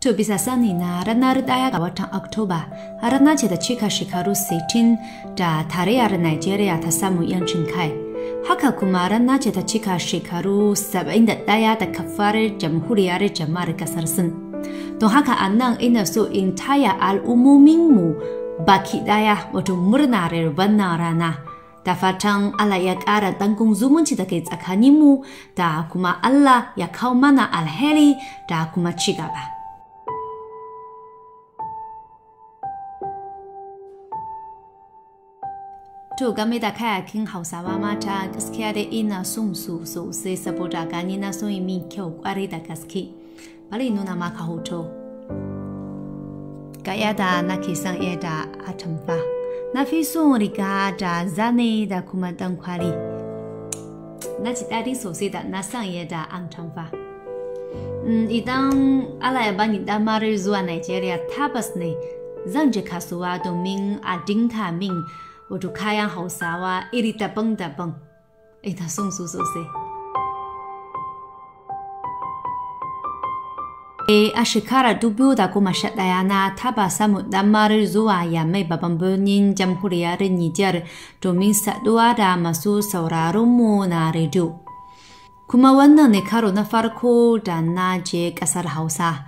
To bisa sani na ranar 1 ga watan Oktoba rana ce da cika shekaru 60 da tarayyar Najeriya ta samu yancin kai. Haka kuma rana ce ta cika shekaru 71 da kafar jamhuriyar jama'ar kasar Sin. Don haka a nan ina so in taya al'ummominmu baki daya wato murnar wannan rana. Da fatan Allah ya ƙara dangon zumunci da ke tsakaninmu da kuma Allah ya kawo mana alheri da kuma cigaba. To game da kayakin Hausawa mata gaskiya dai ina son su sosai saboda gani na son yi min kyau kwarai da gaske. Bari nuna maka hoto. Ga yadda nake son da atamfa. Na fi son riga da zane da kuma dankwali. Na ji daɗi sosai da na son da atamfa. Idan Allah ya bani damar zuwa Najeriya tabbas ne zan je kasuwa domin a dinka min wato kayan Hausawa iri daban-daban. Ina son su sosai. A shekara 2011 na taba samu damar zuwa Yamai babban birnin jamhuriyar Nijar domin saduwa da masu sauraronmu na rediyo. Kuma wannan ne karo na farko da na je ƙasar Hausa.